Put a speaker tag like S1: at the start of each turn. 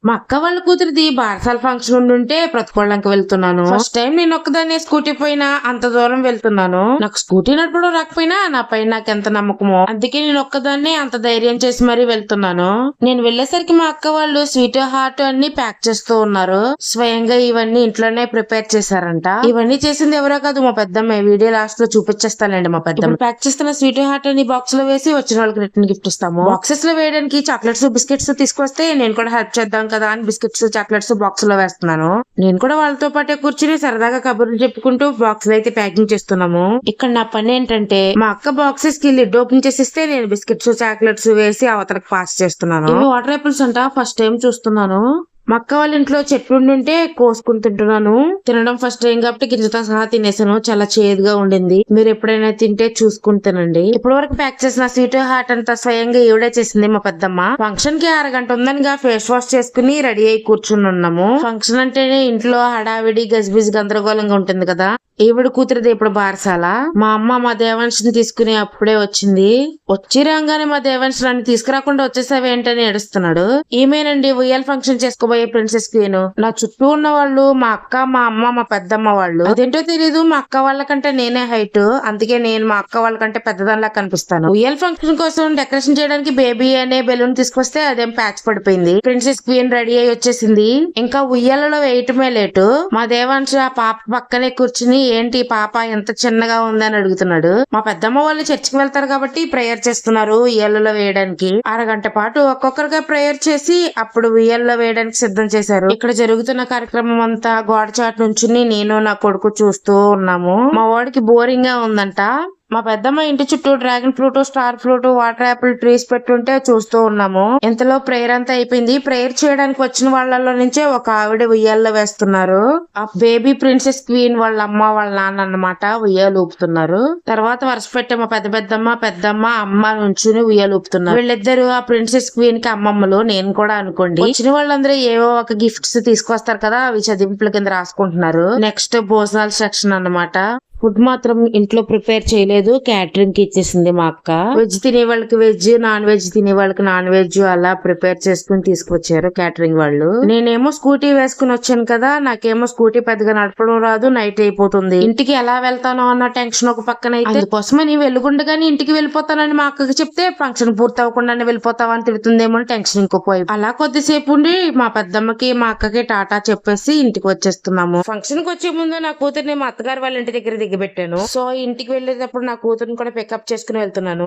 S1: మా అక్క వాళ్ళ కూతురిది బారసాల ఫంక్షన్ ఉంటే ప్రతికోళ్ళంకి వెళ్తున్నాను. ఫస్ట్ టైం నేను ఒక్కదాన్ని స్కూటీ పైన అంత దూరం వెళ్తున్నాను. నాకు స్కూటీ నడపడం రాకపోయినా నా పైన నాకు ఎంత నమ్మకమో, అందుకే నేను ఒక్కదాన్ని అంత ధైర్యం చేసి మరీ వెళ్తున్నాను. నేను వెళ్లేసరికి మా అక్క వాళ్ళు స్వీట్ హార్ట్ అన్ని ప్యాక్ చేస్తూ ఉన్నారు. స్వయంగా ఇవన్నీ ఇంట్లోనే ప్రిపేర్ చేశారంట. ఇవన్నీ చేసింది ఎవరో కాదు, మా పెద్దమ్మ. వీడియో లాస్ట్ లో చూపించేస్తానండి. మా పెద్దమ్మ ప్యాక్ చేస్తున్న స్వీట్ హార్ట్ అని బాక్స్ లో వేసి వచ్చిన వాళ్ళకి రిటర్న్ గిఫ్ట్ ఇస్తాము. బాక్సెస్ లో వేయడానికి చాక్లెట్స్ బిస్కెట్స్ తీసుకొస్తే నేను కూడా హెల్ప్ చేద్దాం కదా అని బిస్కెట్స్ చాక్లెట్స్ బాక్స్ లో వేస్తున్నాను. నేను కూడా వాళ్ళతో పాటే కూర్చుని సరదాగా కబుర్లు చెప్పుకుంటూ బాక్స్ లో అయితే ప్యాకింగ్ చేస్తున్నాము. ఇక్కడ నా పని ఏంటంటే మా అక్క బాక్సెస్ కి లిడ్ ఓపెన్ చేసిస్తే నేను బిస్కెట్స్ చాక్లెట్స్ వేసి అవతలకు పాస్ చేస్తున్నాను. ఇవి వాటర్ యాపిల్స్ అంట, ఫస్ట్ టైం చూస్తున్నాను. మా అక్క వాళ్ళ ఇంట్లో చెట్లు ఉంటే కోసుకుని తింటున్నాను. తినడం ఫస్ట్ టైం కాబట్టి గింజతో సహా తినేసాను. చాలా చేదుగా ఉండింది. మీరు ఎప్పుడైనా తింటే చూసుకుని తినండి. ఇప్పటి వరకు ప్యాక్ చేసిన స్వీట్ హార్ట్ అంతా స్వయంగా ఈవిడే చేసింది మా పెద్దమ్మ. ఫంక్షన్ కి 6 గంట ఉందనిగా ఫేస్ వాష్ చేసుకుని రెడీ అయి కూర్చుని ఉన్నాము. ఫంక్షన్ అంటేనే ఇంట్లో హడావిడి గజిబిజి గందరగోళంగా ఉంటుంది కదా. ఈవిడ కూతురిది ఇప్పుడు బారసాల. మా అమ్మ మా దేవాంశని తీసుకుని అప్పుడే వచ్చింది. వచ్చి రాగానే మా దేవాంశ నన్ను తీసుకురాకుండా వచ్చేసావేంటని ఏడుస్తున్నాడు. ఈమెనండి ఉయ్యాల ఫంక్షన్ చేసుకోబోయే ప్రిన్సెస్ క్వీన్. నా చుట్టూ ఉన్న వాళ్ళు మా అక్క, మా అమ్మ, మా పెద్దమ్మ వాళ్ళు. అదేంటో తెలీదు, మా అక్క వాళ్ళకంటే నేనే హైట్, అందుకే నేను మా అక్క వాళ్ళకంటే పెద్దదానిలా కనిపిస్తాను. ఉయ్యాల ఫంక్షన్ కోసం డెకరేషన్ చేయడానికి బేబీ అనే బెలూన్ తీసుకొస్తే అదేం ప్యాచ్ పడిపోయింది. ప్రిన్సెస్ క్వీన్ రెడీ అయ్యి వచ్చేసింది. ఇంకా ఉయ్యాలలో వేయటమే లేటు. మా దేవాంశ ఆ పాప పక్కనే కూర్చుని ఏంటి పాప ఎంత చిన్నగా ఉందని అడుగుతున్నాడు. మా పెద్దమ్మ వాళ్ళు చర్చికి వెళ్తారు కాబట్టి ప్రేయర్ చేస్తున్నారు ఉయ్యాలలో వేయడానికి. 6 గంట పాటు ఒక్కొక్కరుగా ప్రేయర్ చేసి అప్పుడు ఉయ్యాలలో వేయడానికి సిద్ధం చేశారు. ఇక్కడ జరుగుతున్న కార్యక్రమం అంతా గోడ చాటు నుంచుని నేను నా కొడుకు చూస్తూ ఉన్నాము. మా వాడికి బోరింగ్ గా ఉందంట. మా పెద్దమ్మ ఇంటి చుట్టూ dragon fruit, star fruit, water Apple trees పెట్టుంటే చూస్తూ ఉన్నాము. ఇంతలో ప్రేయర్ అంతా అయిపోయింది. ప్రేయర్ చేయడానికి వచ్చిన వాళ్ళలో నుంచే ఒక ఆవిడ ఉయ్యాల్లో వేస్తున్నారు. ఆ బేబీ ప్రిన్సెస్ క్వీన్ వాళ్ళ అమ్మ వాళ్ళ నాన్న అన్నమాట ఉయ్యాలు ఊపుతున్నారు. తర్వాత వరుస పెట్టే మా పెద్దమ్మ అమ్మ నుంచుని ఉయ్యాలు ఊపుతున్నారు. వీళ్ళిద్దరు ఆ ప్రిన్సెస్ క్వీన్ కి అమ్మమ్మలు. నేను కూడా అనుకోండి. వచ్చిన వాళ్ళందరూ ఏవో ఒక గిఫ్ట్స్ తీసుకొస్తారు కదా, అవి చదివింపుల కింద రాసుకుంటున్నారు. నెక్స్ట్ భోజనాల సెక్షన్ అన్నమాట. ఫుడ్ మాత్రం ఇంట్లో ప్రిపేర్ చేయలేదు, క్యాటరింగ్ కి ఇచ్చేసింది మా అక్క. వెజ్ తినే వాళ్ళకి వెజ్, నాన్ వెజ్ తినే వాళ్ళకి నాన్ వెజ్ అలా ప్రిపేర్ చేసుకుని తీసుకొచ్చారు క్యాటరింగ్ వాళ్ళు. నేనేమో స్కూటీ వేసుకుని వచ్చాను కదా, నాకేమో స్కూటీ పెద్దగా నడపడం రాదు, నైట్ అయిపోతుంది. ఇంటికి ఎలా వెళ్తానో అన్న టెన్షన్ ఒక పక్కన అయితే, అందుకోసమని వెలుగుండగానే ఇంటికి వెళ్ళిపోతానని మా అక్కకి చెప్తే ఫంక్షన్ పూర్తి అవ్వకుండానే వెళ్ళిపోతావా అని తిడుతుందేమో అని టెన్షన్ ఇంకోపోయి అలా కొద్దిసేపు ఉండి మా పెద్దమ్మకి మా అక్కకి టాటా చెప్పేసి ఇంటికి వచ్చేస్తున్నాము. ఫంక్షన్ కి వచ్చే ముందు నా కూతుర్ని మా అత్తగారు వాళ్ళ ఇంటి దగ్గర దిగబెట్టాను. సో ఇంటికి వెళ్ళేటప్పుడు నా కూతురుని కూడా పికప్ చేసుకుని వెళ్తున్నాను.